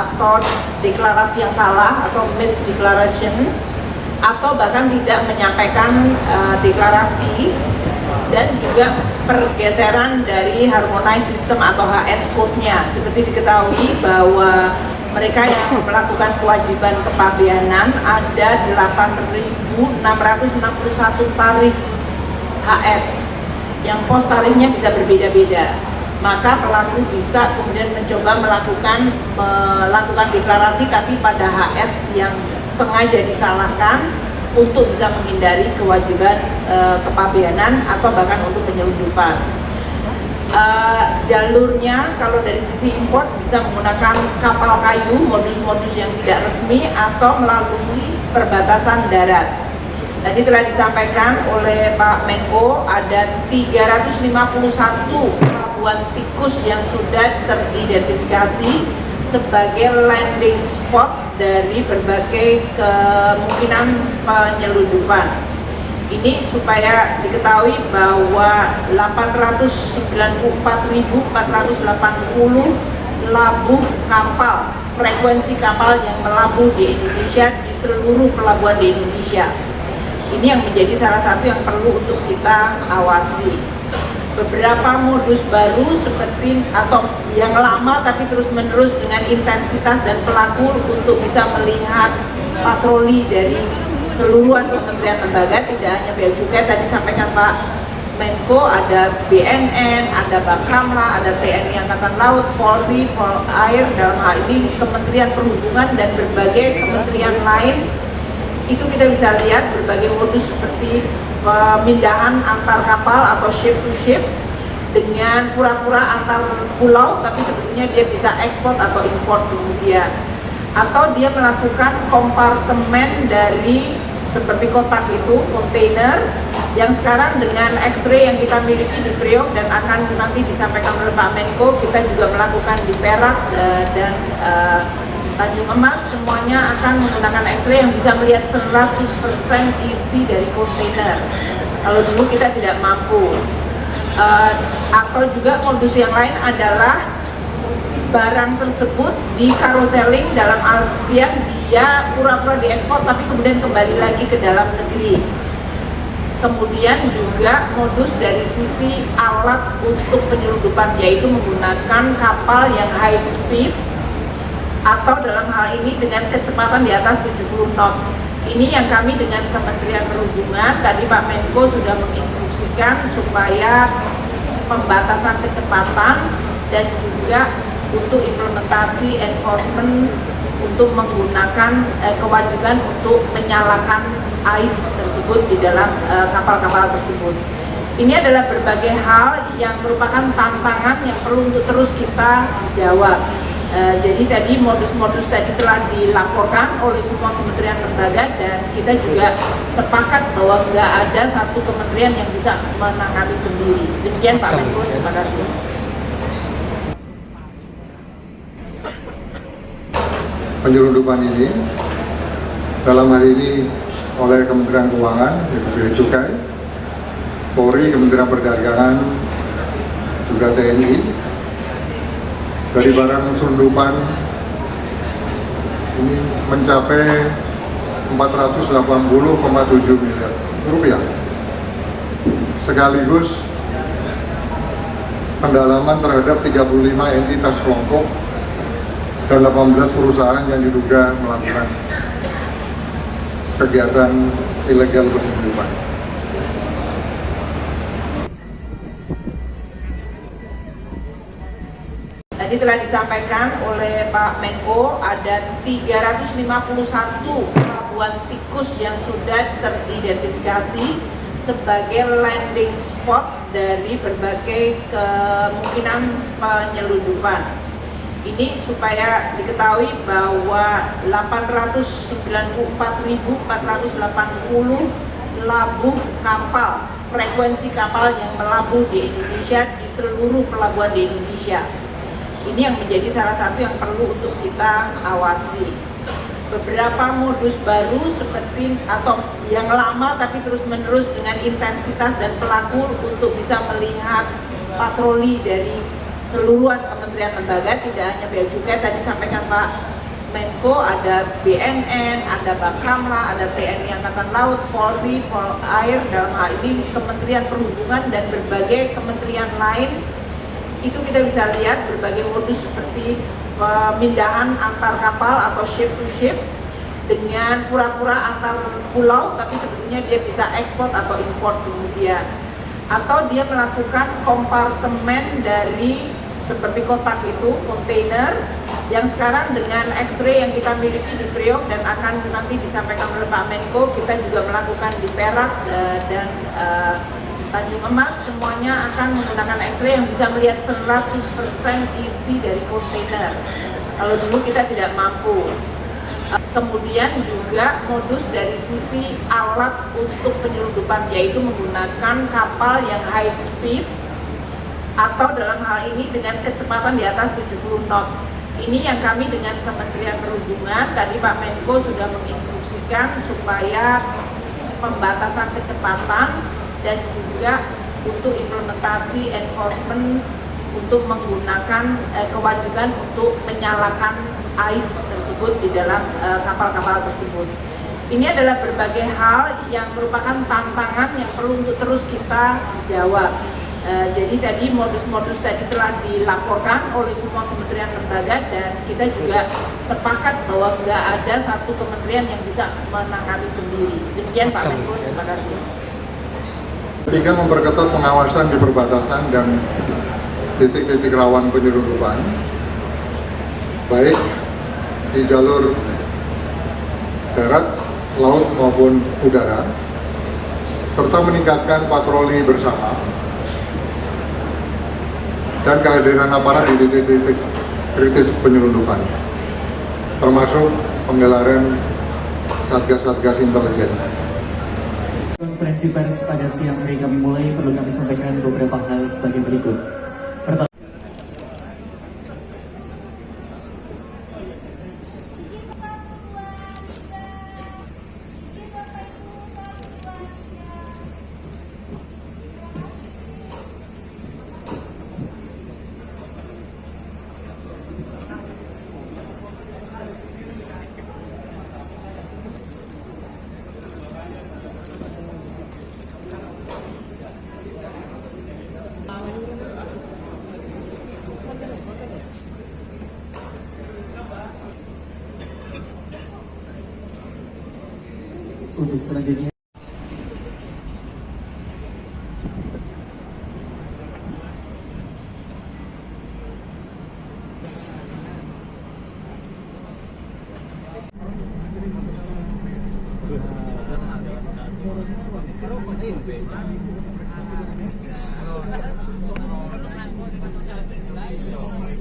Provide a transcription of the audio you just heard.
atau deklarasi yang salah atau misdeclaration, atau bahkan tidak menyampaikan deklarasi, dan juga pergeseran dari harmonized system atau HS code-nya. Seperti diketahui bahwa mereka yang melakukan kewajiban kepabeanan ada 8.661 tarif HS yang pos tarifnya bisa berbeda-beda. Maka pelaku bisa kemudian mencoba melakukan deklarasi tapi pada HS yang sengaja disalahkan untuk bisa menghindari kewajiban kepabeanan atau bahkan untuk penyelundupan. Jalurnya kalau dari sisi import bisa menggunakan kapal kayu, modus-modus yang tidak resmi, atau melalui perbatasan darat. Tadi telah disampaikan oleh Pak Menko ada 351 pelabuhan tikus yang sudah teridentifikasi sebagai landing spot dari berbagai kemungkinan penyelundupan. Ini supaya diketahui bahwa 894.480 labuh kapal, frekuensi kapal yang melabuh di Indonesia di seluruh pelabuhan di Indonesia. Ini yang menjadi salah satu yang perlu untuk kita awasi. Beberapa modus baru seperti atau yang lama tapi terus-menerus dengan intensitas dan pelaku untuk bisa melihat patroli dari seluruhan kementerian lembaga, tidak hanya Bea Cukai, tadi sampaikan Pak Menko, ada BNN, ada Bakamla, ada TNI Angkatan Laut, Polri, Polair, dalam hal ini Kementerian Perhubungan dan berbagai kementerian lain. Itu kita bisa lihat berbagai modus seperti pemindahan antar kapal atau ship to ship dengan pura-pura antar pulau, tapi sebetulnya dia bisa ekspor atau impor kemudian. Atau dia melakukan kompartemen dari seperti kotak itu, kontainer, yang sekarang dengan X-ray yang kita miliki di Priok dan akan nanti disampaikan oleh Pak Menko, kita juga melakukan di Perak dan Tanjung Emas, semuanya akan menggunakan X-ray yang bisa melihat 100% isi dari kontainer. Kalau dulu kita tidak mampu. Atau juga modus yang lain adalah barang tersebut di carouseling, dalam artian dia pura-pura diekspor tapi kemudian kembali lagi ke dalam negeri. Kemudian juga modus dari sisi alat untuk penyelundupan, yaitu menggunakan kapal yang high speed atau dalam hal ini dengan kecepatan di atas 70 knot. Ini yang kami dengan Kementerian Perhubungan, tadi Pak Menko sudah menginstruksikan supaya pembatasan kecepatan dan juga untuk implementasi enforcement untuk menggunakan kewajiban untuk menyalakan ais tersebut di dalam kapal-kapal tersebut. Ini adalah berbagai hal yang merupakan tantangan yang perlu untuk terus kita jawab. Jadi tadi modus-modus tadi telah dilaporkan oleh semua kementerian lembaga dan kita juga sepakat bahwa nggak ada satu kementerian yang bisa menangani sendiri. Demikian Pak Menko, terima kasih. Penyelundupan ini dalam hal ini oleh Kementerian Keuangan, Bea Cukai, Polri, Kementerian Perdagangan, juga TNI. Dari barang selundupan ini mencapai 480,7 miliar rupiah. Sekaligus pendalaman terhadap 35 entitas kelompok dan 18 perusahaan yang diduga melakukan kegiatan ilegal penyelundupan. Tadi telah disampaikan oleh Pak Menko ada 351 pelabuhan tikus yang sudah teridentifikasi sebagai landing spot dari berbagai kemungkinan penyelundupan. Ini supaya diketahui bahwa 894.480 labuh kapal, frekuensi kapal yang melabuh di Indonesia di seluruh pelabuhan di Indonesia. Ini yang menjadi salah satu yang perlu untuk kita awasi. Beberapa modus baru seperti atau yang lama tapi terus-menerus dengan intensitas dan pelaku untuk bisa melihat patroli dari seluruhan kementerian lembaga, tidak hanya Bea Cukai, tadi sampaikan Pak Menko, ada BNN, ada Bakamla, ada TNI Angkatan Laut, Polri, Polair, dalam hal ini Kementerian Perhubungan dan berbagai kementerian lain. Itu kita bisa lihat berbagai modus seperti pemindahan antar kapal atau ship to ship dengan pura-pura antar pulau, tapi sebetulnya dia bisa ekspor atau import kemudian. Atau dia melakukan kompartemen dari seperti kotak itu, kontainer, yang sekarang dengan X-ray yang kita miliki di Priok dan akan nanti disampaikan oleh Pak Menko, kita juga melakukan di Perak dan Tanjung Emas, semuanya akan menggunakan X-ray yang bisa melihat 100% isi dari kontainer. Kalau dulu kita tidak mampu. Kemudian juga modus dari sisi alat untuk penyelundupan, yaitu menggunakan kapal yang high speed atau dalam hal ini dengan kecepatan di atas 70 knot. Ini yang kami dengan Kementerian Perhubungan, tadi Pak Menko sudah menginstruksikan supaya pembatasan kecepatan dan juga untuk implementasi enforcement untuk menggunakan kewajiban untuk menyalakan ais tersebut di dalam kapal-kapal tersebut. Ini adalah berbagai hal yang merupakan tantangan yang perlu untuk terus kita jawab. Jadi tadi modus-modus tadi telah dilaporkan oleh semua kementerian lembaga dan kita juga sepakat bahwa nggak ada satu kementerian yang bisa menangani sendiri. Demikian Pak Menko, terima kasih. Ketiga, memperketat pengawasan di perbatasan dan titik-titik rawan penyelundupan, baik di jalur darat, laut maupun udara, serta meningkatkan patroli bersama dan kehadiran aparat di titik-titik kritis penyelundupan, termasuk penggelaran satgas-satgas intelijen. Konferensi pers pada siang hari kami mulai, perlu kami sampaikan beberapa hal sebagai berikut. Pertama, untuk selanjutnya